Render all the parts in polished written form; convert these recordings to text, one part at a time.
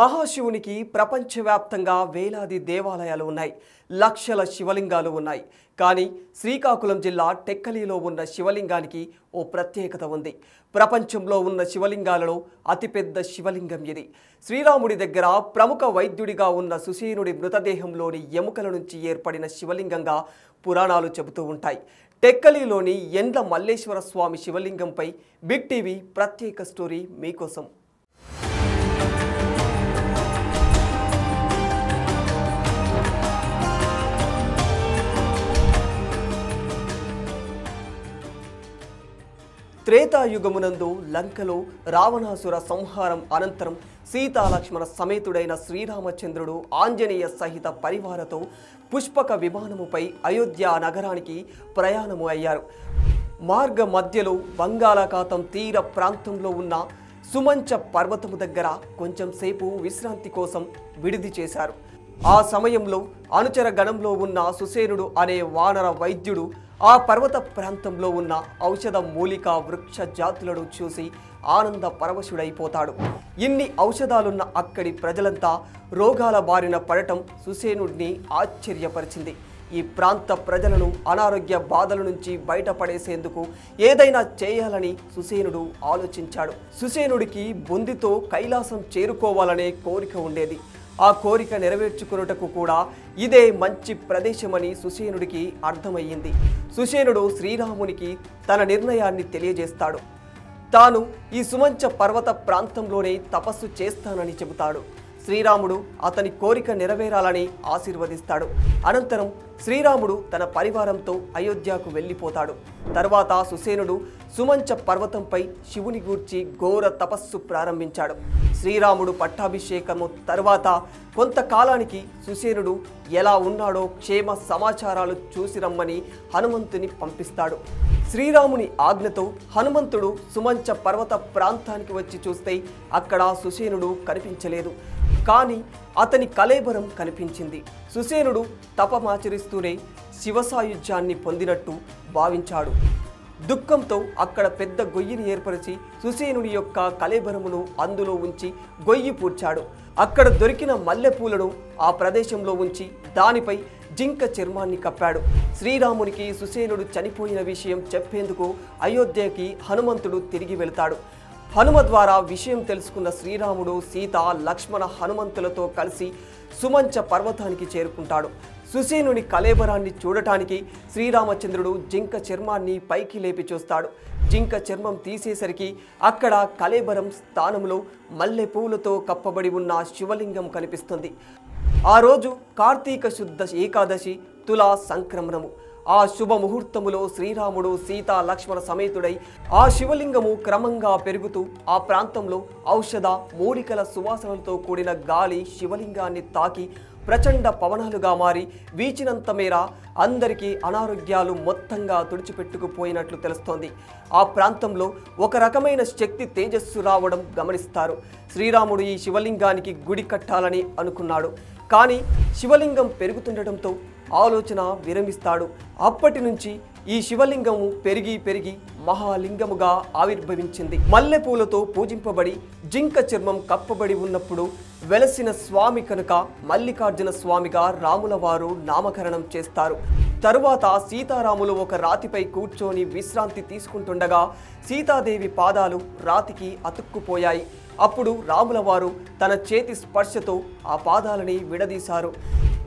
మహాశివునికి ప్రపంచవ్యాప్తంగా వేలాది దేవాలయాలు ఉన్నాయి. లక్షల శివలింగాలు ఉన్నాయి. కానీ శ్రీకాకుళం జిల్లా టెక్కలిలో ఉన్న శివలింగానికి ఓ ప్రత్యేకత ఉంది. ప్రపంచంలో ఉన్న శివలింగాలలో అతిపెద్ద శివలింగం ఇది. శ్రీరాముడి దగ్గర ప్రముఖ వైద్యుడిగా ఉన్న సుసేనుడి మృతదేహంలోని ఎముకల నుంచి ఏర్పడిన శివలింగంగా పురాణాలు చెబుతూ ఉంటాయి. టెక్కలిలోని ఎండ్ల మల్లేశ్వర స్వామి శివలింగంపై బిగ్ టీవీ ప్రత్యేక స్టోరీ మీకోసం. త్రేతాయుగమునందు లంకలో రావణాసుర సంహారం అనంతరం సీతాలక్ష్మణ సమేతుడైన శ్రీరామచంద్రుడు ఆంజనేయ సహిత పరివారతో పుష్పక విమానముపై అయోధ్య నగరానికి ప్రయాణము అయ్యారు. మార్గ మధ్యలో బంగాళాఖాతం తీర ప్రాంతంలో ఉన్న సుమంచ పర్వతము దగ్గర కొంచెం సేపు విశ్రాంతి కోసం విడిది చేశారు. ఆ సమయంలో అనుచర గణంలో ఉన్న సుసేనుడు అనే వానర వైద్యుడు ఆ పర్వత ప్రాంతంలో ఉన్న ఔషధ మూలికా వృక్ష జాతులను చూసి ఆనంద పరవశుడైపోతాడు. ఇన్ని ఔషధాలున్న అక్కడి ప్రజలంతా రోగాల బారిన పడటం సుసేనుడిని ఆశ్చర్యపరిచింది. ఈ ప్రాంత ప్రజలను అనారోగ్య బాధల నుంచి బయటపడేసేందుకు ఏదైనా చేయాలని సుసేనుడు ఆలోచించాడు. సుసేనుడికి బొందితో కైలాసం చేరుకోవాలనే కోరిక ఉండేది. ఆ కోరిక నెరవేర్చుకున్నటకు కూడా ఇదే మంచి ప్రదేశమని సుసేనుడికి అర్థమయ్యింది. సుసేనుడు శ్రీరామునికి తన నిర్ణయాన్ని తెలియజేస్తాడు. తాను ఈ సుమంచ పర్వత ప్రాంతంలోనే తపస్సు చేస్తానని చెబుతాడు. శ్రీరాముడు అతని కోరిక నెరవేరాలని ఆశీర్వదిస్తాడు. అనంతరం శ్రీరాముడు తన పరివారంతో అయోధ్యకు వెళ్ళిపోతాడు. తర్వాత సుసేనుడు సుమంచ పర్వతంపై శివుని గూర్చి ఘోర తపస్సు ప్రారంభించాడు. శ్రీరాముడు పట్టాభిషేకము తర్వాత కొంతకాలానికి సుసేనుడు ఎలా ఉన్నాడో క్షేమ సమాచారాలు చూసి రమ్మని హనుమంతుని పంపిస్తాడు. శ్రీరాముని ఆజ్ఞతో హనుమంతుడు సుమంచ పర్వత ప్రాంతానికి వచ్చి చూస్తే అక్కడ సుసేనుడు కనిపించలేదు. కానీ అతని కళేబరం కనిపించింది. సుసేనుడు తపమాచరిస్తూనే శివసాయుధ్యాన్ని పొందినట్టు భావించాడు. దుఃఖంతో అక్కడ పెద్ద గొయ్యిని ఏర్పరిచి సుసేనుని యొక్క కళేబరమును అందులో ఉంచి గొయ్యి పూడ్చాడు. అక్కడ దొరికిన మల్లెపూలను ఆ ప్రదేశంలో ఉంచి దానిపై జింక చర్మాన్ని కప్పాడు. శ్రీరామునికి సుసేనుడు చనిపోయిన విషయం చెప్పేందుకు అయోధ్యకి హనుమంతుడు తిరిగి వెళతాడు. హనుమ ద్వారా విషయం తెలుసుకున్న శ్రీరాముడు సీత లక్ష్మణ హనుమంతులతో కలిసి సుమంచ పర్వతానికి చేరుకుంటాడు. సుసేనుని కళేబరాన్ని చూడటానికి శ్రీరామచంద్రుడు జింక చర్మాన్ని పైకి లేపి చూస్తాడు. జింక చర్మం తీసేసరికి అక్కడ కళేబరం స్థానంలో మల్లె పూలతో కప్పబడి ఉన్న శివలింగం కనిపిస్తుంది. ఆ రోజు కార్తీక శుద్ధ ఏకాదశి తులా సంక్రమణము. ఆ శుభ ముహూర్తములో శ్రీరాముడు సీతా లక్ష్మణ సమేతుడై ఆ శివలింగము క్రమంగా పెరుగుతూ ఆ ప్రాంతంలో ఔషధ మూలికల సువాసనలతో కూడిన గాలి శివలింగాన్ని తాకి ప్రచండ పవనాలుగా మారి వీచినంత మేర అందరికీ అనారోగ్యాలు మొత్తంగా తుడిచిపెట్టుకుపోయినట్లు తెలుస్తోంది. ఆ ప్రాంతంలో ఒక రకమైన శక్తి తేజస్సు రావడం గమనిస్తారు. శ్రీరాముడు ఈ శివలింగానికి గుడి కట్టాలని అనుకున్నాడు. కానీ శివలింగం పెరుగుతుండటంతో ఆలోచన విరమిస్తాడు. అప్పటి నుంచి ఈ శివలింగము పెరిగి పెరిగి మహాలింగముగా ఆవిర్భవించింది. మల్లెపూలతో పూజింపబడి జింక చర్మం కప్పబడి ఉన్నప్పుడు వెలసిన స్వామి కనుక మల్లికార్జున స్వామిగా రాముల వారు నామకరణం చేస్తారు. తరువాత సీతారాములు ఒక రాతిపై కూర్చొని విశ్రాంతి తీసుకుంటుండగా సీతాదేవి పాదాలు రాతికి అతుక్కుపోయాయి. అప్పుడు రాముల వారు తన చేతి స్పర్శతో ఆ పాదాలని విడదీశారు.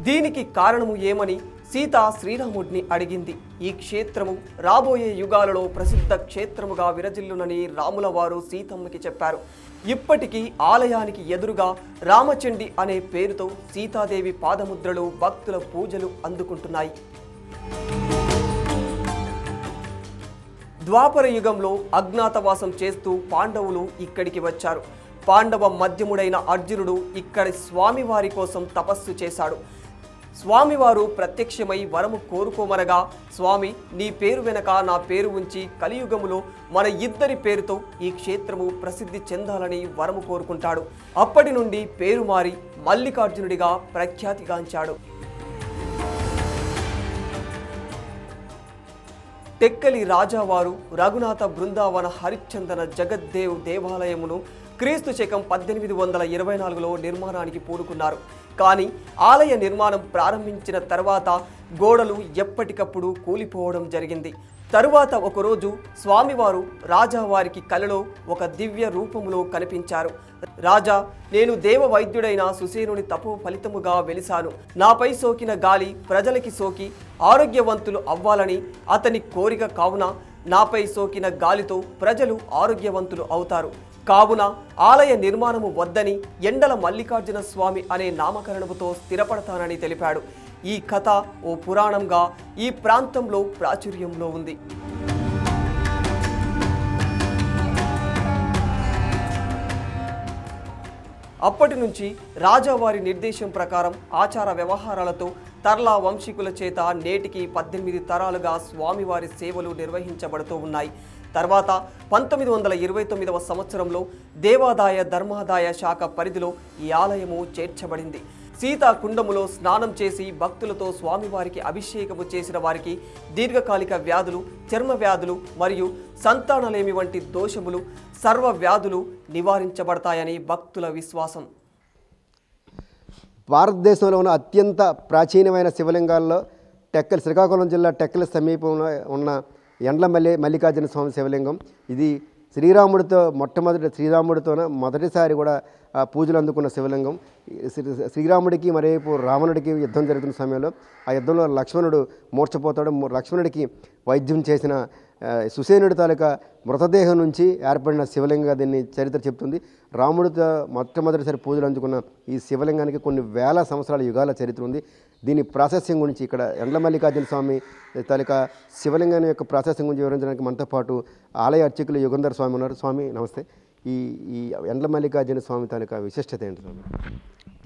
దీనికి కారణము ఏమని సీత శ్రీరాముడిని అడిగింది. ఈ క్షేత్రము రాబోయే యుగాలలో ప్రసిద్ధ క్షేత్రముగా విరజిల్లునని రాముల వారు సీతమ్మకి చెప్పారు. ఇప్పటికీ ఆలయానికి ఎదురుగా రామచండి అనే పేరుతో సీతాదేవి పాదముద్రలు భక్తుల పూజలు అందుకుంటున్నాయి. ద్వాపర యుగంలో అజ్ఞాతవాసం చేస్తూ పాండవులు ఇక్కడికి వచ్చారు. పాండవ మధ్యముడైన అర్జునుడు ఇక్కడి స్వామివారి కోసం తపస్సు చేశాడు. స్వామివారు ప్రత్యక్షమై వరము కోరుకోమనగా, స్వామి నీ పేరు వెనక నా పేరు ఉంచి కలియుగములో మన ఇద్దరి పేరుతో ఈ క్షేత్రము ప్రసిద్ధి చెందాలని వరము కోరుకుంటాడు. అప్పటి నుండి పేరు మారి మల్లికార్జునుడిగా ప్రఖ్యాతిగాంచాడు. టెక్కలి రాజావారు రఘునాథ బృందావన హరిశ్చందన జగద్దేవ్ దేవాలయమును క్రీస్తు శకం 1824లో నిర్మాణానికి పూనుకున్నారు. కానీ ఆలయ నిర్మాణం ప్రారంభించిన తర్వాత గోడలు ఎప్పటికప్పుడు కూలిపోవడం జరిగింది. తరువాత ఒకరోజు స్వామివారు రాజావారికి కలలో ఒక దివ్య రూపములో కనిపించారు. రాజా, నేను దేవ వైద్యుడైన సుసేనుని తపో ఫలితముగా వెలిశాను. నాపై సోకిన గాలి ప్రజలకి సోకి ఆరోగ్యవంతులు అవ్వాలని అతని కోరిక కావున నాపై సోకిన గాలితో ప్రజలు ఆరోగ్యవంతులు అవుతారు. కావున ఆలయ నిర్మాణము వద్దని ఎండల మల్లికార్జున స్వామి అనే నామకరణముతో స్థిరపడతానని తెలిపాడు. ఈ కథ ఓ పురాణంగా ఈ ప్రాంతంలో ప్రాచుర్యంలో ఉంది. అప్పటి నుంచి రాజావారి నిర్దేశం ప్రకారం ఆచార వ్యవహారాలతో తర్లా వంశీకుల చేత నేటికి 18 తరాలుగా స్వామివారి సేవలు నిర్వహించబడుతూ ఉన్నాయి. తర్వాత 1929వ సంవత్సరంలో దేవాదాయ ధర్మాదాయ శాఖ పరిధిలో ఈ ఆలయము చేర్చబడింది. సీతాకుండములో స్నానం చేసి భక్తులతో స్వామివారికి అభిషేకము చేసిన వారికి దీర్ఘకాలిక వ్యాధులు, చర్మ వ్యాధులు మరియు సంతానలేమి వంటి దోషములు, సర్వ వ్యాధులు నివారించబడతాయని భక్తుల విశ్వాసం. భారతదేశంలో ఉన్న అత్యంత ప్రాచీనమైన శివలింగాల్లో శ్రీకాకుళం జిల్లా టెక్కలి సమీపంలో ఉన్న ఎండ్ల మల్లికార్జున స్వామి శివలింగం. ఇది మొదటిసారి కూడా పూజలు అందుకున్న శివలింగం. శ్రీరాముడికి మరేపు రావణుడికి యుద్ధం జరుగుతున్న సమయంలో ఆ యుద్ధంలో లక్ష్మణుడు మూర్ఛపోతాడు. లక్ష్మణుడికి వైద్యం చేసిన సుసేనుడి తాలూకా మృతదేహం నుంచి ఏర్పడిన శివలింగంగా దీన్ని చరిత్ర చెప్తుంది. రాముడితో మొట్టమొదటిసారి పూజలు అందుకున్న ఈ శివలింగానికి కొన్ని వేల సంవత్సరాల యుగాల చరిత్ర ఉంది. దీని ప్రాసెసింగ్ గురించి ఇక్కడ ఎండ్ల మల్లికార్జున స్వామి తాలూకా శివలింగం యొక్క ప్రాసెసింగ్ గురించి వివరించడానికి మనతో పాటు ఆలయ అర్చకులు యుగంధర్ స్వామి ఉన్నారు. స్వామి నమస్తే. ఈ ఎండ్ల మల్లికార్జున స్వామి తాలూకా విశిష్టత ఏంటి స్వామి?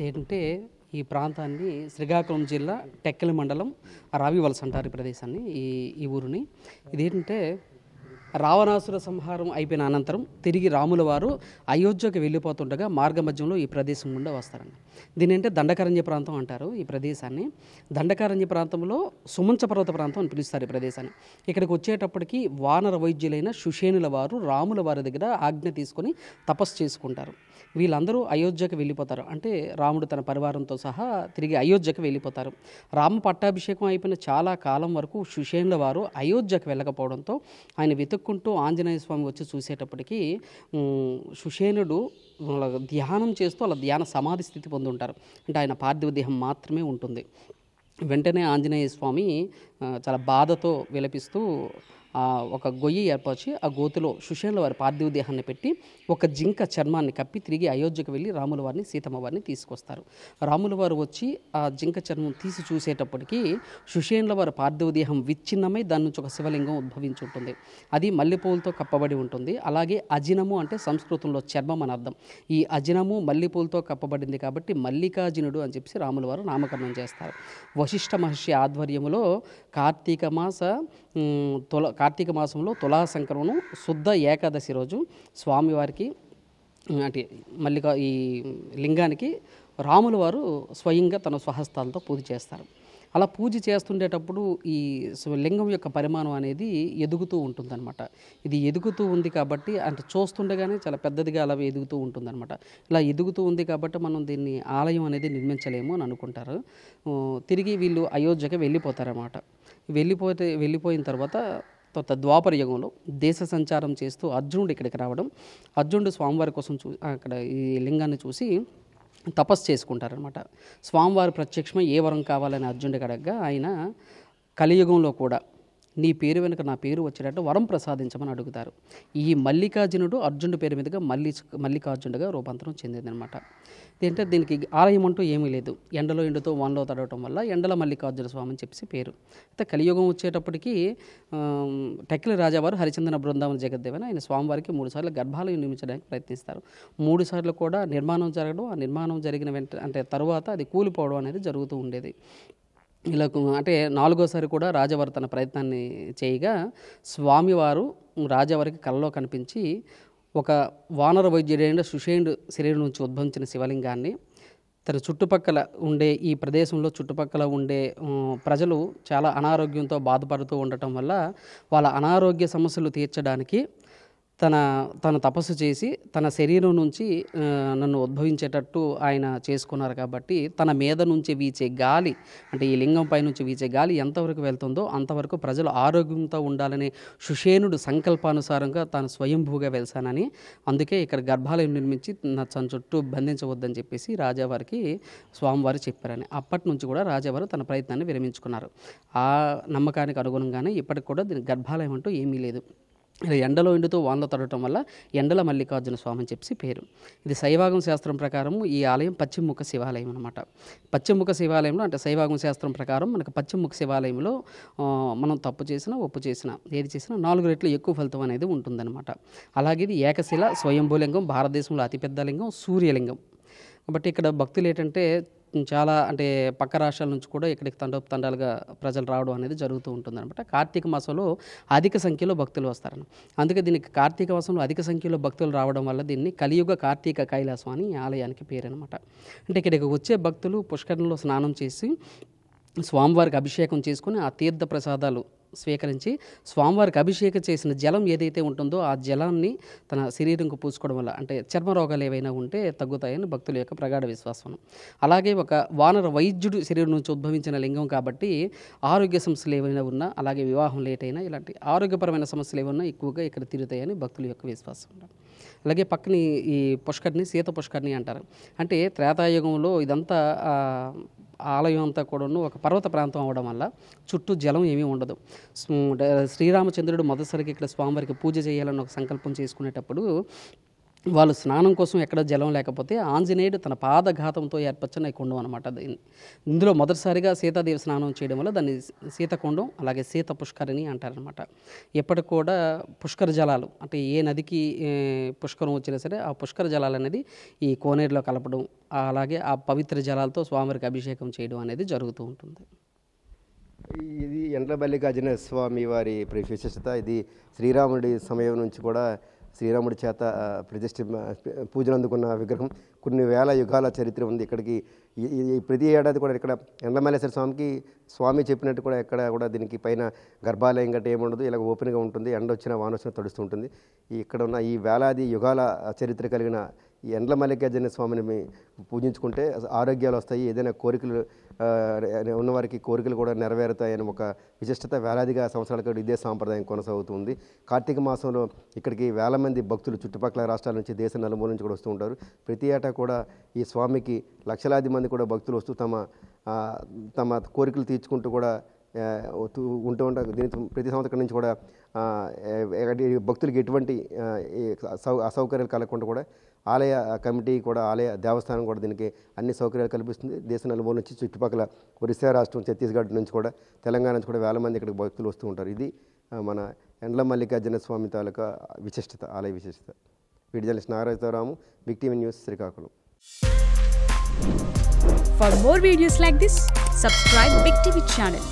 ఏంటంటే ఈ ప్రాంతాన్ని శ్రీకాకుళం జిల్లా టెక్కలి మండలం రావివలస అంటారు ఈ ప్రదేశాన్ని, ఈ ఊరిని. ఇదేంటంటే రావణాసుర సంహారం అయిపోయిన అనంతరం తిరిగి రాముల వారు అయోధ్యకు వెళ్ళిపోతుండగా మార్గ మధ్యంలో ఈ ప్రదేశం గుండా వస్తారండి. దీని అంటే దండకారణ్య ప్రాంతం అంటారు ఈ ప్రదేశాన్ని. దండకారణ్య ప్రాంతంలో సుమంచ పర్వత ప్రాంతం అని పిలుస్తారు ఈ ప్రదేశాన్ని. ఇక్కడికి వచ్చేటప్పటికి వానర వైద్యులైన సుషేనుల వారు రాముల వారి దగ్గర ఆజ్ఞ తీసుకొని తపస్సు చేసుకుంటారు. వీళ్ళందరూ అయోధ్యకు వెళ్ళిపోతారు. అంటే రాముడు తన పరివారంతో సహా తిరిగి అయోధ్యకు వెళ్ళిపోతారు. రామ పట్టాభిషేకం అయిపోయిన చాలా కాలం వరకు సుషేనుల వారు అయోధ్యకు వెళ్ళకపోవడంతో ఆయన వెతుక్కుంటూ ఆంజనేయ స్వామి వచ్చి చూసేటప్పటికి సుషేనుడు ధ్యానం చేస్తూ అలా ధ్యాన సమాధి స్థితి పొంది ఉంటారు. అంటే ఆయన పార్థివ దేహం మాత్రమే ఉంటుంది. వెంటనే ఆంజనేయ స్వామి చాలా బాధతో విలపిస్తూ ఒక గొయ్యి ఏర్పరిచి ఆ గోతులో సుషేనుల వారి పార్థివ దేహాన్ని పెట్టి ఒక జింక చర్మాన్ని కప్పి తిరిగి అయోధ్యకు వెళ్ళి రాముల వారిని సీతమ్మ వారిని తీసుకొస్తారు. రాముల వారు వచ్చి ఆ జింక చర్మం తీసి చూసేటప్పటికి సుషేనుల వారి పార్థివ దేహం విచ్ఛిన్నమై దాని నుంచి ఒక శివలింగం ఉద్భవించి ఉంటుంది. అది మల్లెపూలతో కప్పబడి ఉంటుంది. అలాగే అజినము అంటే సంస్కృతంలో చర్మం అని అర్థం. ఈ అజినము మల్లెపూలతో కప్పబడింది కాబట్టి మల్లికార్జునుడు అని చెప్పి రాముల వారు నామకరణం చేస్తారు. వశిష్ఠ మహర్షి ఆధ్వర్యంలో కార్తీక మాసంలో తులా సంక్రమణం శుద్ధ ఏకాదశి రోజు స్వామివారికి అంటే ఈ లింగానికి రాముల వారు స్వయంగా తన స్వహస్తాలతో పూజ చేస్తారు. అలా పూజ చేస్తుండేటప్పుడు ఈ లింగం యొక్క పరిమాణం అనేది ఎదుగుతూ ఉంటుందన్నమాట. ఇది ఎదుగుతూ ఉంది కాబట్టి అంటే చూస్తుండగానే చాలా పెద్దదిగా అలా ఎదుగుతూ ఉంటుందన్నమాట. ఇలా ఎదుగుతూ ఉంది కాబట్టి మనం దీన్ని ఆలయం అనేది నిర్మించలేము అని అనుకుంటారు. తిరిగి వీళ్ళు అయోధ్యకి వెళ్ళిపోతారన్నమాట. వెళ్ళిపోయిన తర్వాత ద్వాపర యుగంలో దేశ సంచారం చేస్తూ అర్జునుడు ఇక్కడికి రావడం, అర్జునుడు స్వామివారి కోసం అక్కడ ఈ లింగాన్ని చూసి తపస్సు చేసుకుంటారనమాట. స్వామివారి ప్రత్యక్షమై ఏ వరం కావాలని అర్జునుడికి అడగగా ఆయన కలియుగంలో కూడా నీ పేరు వెనుక నా పేరు వచ్చేటట్టు వరం ప్రసాదించమని అడుగుతారు. ఈ మల్లికార్జునుడు అర్జునుడి పేరు మీదుగా మల్లికార్జునుడిగా రూపాంతరం చెందిందనమాట. ఏంటంటే దీనికి ఆలయం అంటూ ఏమీ లేదు. ఎండతో వానలో తడవటం వల్ల ఎండల మల్లికార్జున స్వామి అని చెప్పి పేరు. అయితే కలియుగం వచ్చేటప్పటికి టెక్కలి రాజావారు హరిచందన బృందావన జగద్దేవని ఆయన స్వామివారికి 3 సార్లు గర్భాలయం నిర్మించడానికి ప్రయత్నిస్తారు. 3 సార్లు కూడా నిర్మాణం జరగడం, ఆ నిర్మాణం జరిగిన తరువాత అది కూలిపోవడం అనేది జరుగుతూ ఉండేది. ఇలా అంటే 4వసారి కూడా రాజావారు తన ప్రయత్నాన్ని చేయగా స్వామివారు రాజావారికి కలలో కనిపించి ఒక వానర వైద్యుడైన సుషేనుడు శరీరం నుంచి ఉద్భవించిన శివలింగాన్ని తన చుట్టుపక్కల ఉండే ఈ ప్రదేశంలో చుట్టుపక్కల ఉండే ప్రజలు చాలా అనారోగ్యంతో బాధపడుతూ ఉండటం వల్ల వాళ్ళ అనారోగ్య సమస్యలు తీర్చడానికి తను తపస్సు చేసి తన శరీరం నుంచి నన్ను ఉద్భవించేటట్టు ఆయన చేసుకున్నారు కాబట్టి తన మీద నుంచి వీచే గాలి అంటే ఈ లింగం పై నుంచి వీచే గాలి ఎంతవరకు వెళ్తుందో అంతవరకు ప్రజలు ఆరోగ్యంతో ఉండాలనే సుషేనుడు సంకల్పానుసారంగా తాను స్వయంభూగా వెళ్తానని అందుకే ఇక్కడ గర్భాలయం నిర్మించి తన చుట్టూ బంధించవద్దని చెప్పేసి రాజావారికి స్వామివారు చెప్పారని అప్పటి నుంచి కూడా రాజావారు తన ప్రయత్నాన్ని విరమించుకున్నారు. ఆ నమ్మకానికి అనుగుణంగానే ఇప్పటికి కూడా దీనికి గర్భాలయం అంటూ ఏమీ లేదు. ఇలా ఎండలో ఎండుతూ వానలో తడటం వల్ల ఎండల మల్లికార్జున స్వామి అని చెప్పి పేరు. ఇది శైవాగమ శాస్త్రం ప్రకారం ఈ ఆలయం పశ్చిమముఖ శివాలయం అనమాట. పశ్చిమముఖ శివాలయంలో అంటే శైవాగమ శాస్త్రం ప్రకారం మనకు పశ్చిమముఖ శివాలయంలో మనం తప్పు చేసినా ఒప్పు చేసినా ఏది చేసినా 4 రెట్లు ఎక్కువ ఫలితం అనేది ఉంటుందన్నమాట. అలాగే ఇది ఏకశిల స్వయంభూలింగం, భారతదేశంలో అతిపెద్ద లింగం, సూర్యలింగం. కాబట్టి ఇక్కడ భక్తులు ఏంటంటే చాలా అంటే పక్క రాష్ట్రాల నుంచి కూడా ఇక్కడికి తండాలుగా ప్రజలు రావడం అనేది జరుగుతూ ఉంటుందన్నమాట. కార్తీక మాసంలో అధిక సంఖ్యలో భక్తులు వస్తారని అందుకే దీనికి కార్తీక మాసంలో అధిక సంఖ్యలో భక్తులు రావడం వల్ల దీన్ని కలియుగ కార్తీక కైలాసం అని ఆలయానికి పేరు అనమాట. అంటే ఇక్కడికి వచ్చే భక్తులు పుష్కరంలో స్నానం చేసి స్వామివారికి అభిషేకం చేసుకుని ఆ తీర్థ ప్రసాదాలు స్వీకరించి స్వామివారికి అభిషేకం చేసిన జలం ఏదైతే ఉంటుందో ఆ జలాన్ని తన శరీరంకు పూసుకోవడం వల్ల అంటే చర్మ రోగాలు ఏవైనా ఉంటే తగ్గుతాయని భక్తుల యొక్క ప్రగాఢ విశ్వాసం. అలాగే ఒక వానర వైద్యుడు శరీరం నుంచి ఉద్భవించిన లింగం కాబట్టి ఆరోగ్య సమస్యలు ఏవైనా ఉన్నా అలాగే వివాహం లేట్ అయినా ఇలాంటి ఆరోగ్యపరమైన సమస్యలు ఏమన్నా ఎక్కువగా ఇక్కడ తీరుతాయని భక్తుల యొక్క విశ్వాసం. అలాగే పక్కని ఈ పుష్కరిణి సీత పుష్కరిణి అంటారు. అంటే త్రేతాయుగంలో ఇదంతా ఆలయం అంతా కూడాను ఒక పర్వత ప్రాంతం అవ్వడం వల్ల చుట్టూ జలం ఏమీ ఉండదు. శ్రీరామచంద్రుడు మొదటిసారికి ఇక్కడ స్వామివారికి పూజ చేయాలని ఒక సంకల్పం చేసుకునేటప్పుడు వాళ్ళు స్నానం కోసం ఎక్కడ జలం లేకపోతే ఆంజనేయుడు తన పాదఘాతంతో ఏర్పరచిన కుండం అనమాట. ఇందులో మొదటిసారిగా సీతాదేవి స్నానం చేయడం వల్ల దాన్ని సీతకుండం అలాగే సీత పుష్కరిణి అంటారనమాట. ఎప్పటికి కూడా పుష్కర జలాలు అంటే ఏ నదికి పుష్కరం వచ్చినా సరే ఆ పుష్కర జలాలు అనేది ఈ కోనేరులో కలపడం అలాగే ఆ పవిత్ర జలాలతో స్వామివారికి అభిషేకం చేయడం అనేది జరుగుతూ ఉంటుంది. ఇది ఎండ్ల మల్లికార్జున స్వామి వారి విశిష్టత. ఇది శ్రీరాముడి సమయం నుంచి కూడా శ్రీరాముడి చేత పూజలు అందుకున్న విగ్రహం. కొన్ని వేల యుగాల చరిత్ర ఉంది ఇక్కడికి. ప్రతి ఏడాది కూడా ఇక్కడ ఎండ్లమల్లేశ్వర స్వామికి స్వామి చెప్పినట్టు కూడా ఎక్కడ కూడా దీనికి పైన గర్భాలయం గట్ట ఏముండదు, ఇలా ఓపెన్గా ఉంటుంది. ఎండ వచ్చినా వాన వచ్చినా తడుస్తూ ఉంటుంది. ఇక్కడ ఉన్న ఈ వేలాది యుగాల చరిత్ర కలిగిన ఈ ఎండ్ల మల్లికార్జున స్వామిని పూజించుకుంటే ఆరోగ్యాలు వస్తాయి, ఏదైనా కోరికలు ఉన్నవారికి కోరికలు కూడా నెరవేరుతాయని ఒక విశిష్టత వేలాదిగా సంవత్సరాల క్రితం ఇదే సాంప్రదాయం కొనసాగుతుంది. కార్తీక మాసంలో ఇక్కడికి వేల మంది భక్తులు చుట్టుపక్కల రాష్ట్రాల నుంచి దేశ నలుమూల నుంచి కూడా వస్తూ ఉంటారు. ప్రతి ఏటా కూడా ఈ స్వామికి లక్షలాది మంది కూడా భక్తులు వస్తూ తమ కోరికలు తీర్చుకుంటూ కూడా ఉంటూ ఉంటారు. దీని ప్రతి సంవత్సరం నుంచి కూడా భక్తులకి ఎటువంటి అసౌకర్యాలు కలగకుండా కూడా ఆలయ కమిటీ కూడా ఆలయ దేవస్థానం కూడా దీనికి అన్ని సౌకర్యాలు కల్పిస్తుంది. దేశ నలుమూల నుంచి చుట్టుపక్కల ఒరిస్సా రాష్ట్రం, ఛత్తీస్గఢ్ నుంచి కూడా తెలంగాణ నుంచి కూడా వేల మంది ఇక్కడికి భక్తులు వస్తూ ఉంటారు. ఇది మన ఎండ్ల మల్లికార్జున స్వామి తాలూకా విశిష్టత, ఆలయ విశిష్టత. Video journalist Nagarajarao, big TV news, Srikakulam. For more videos like this, subscribe Big TV channel.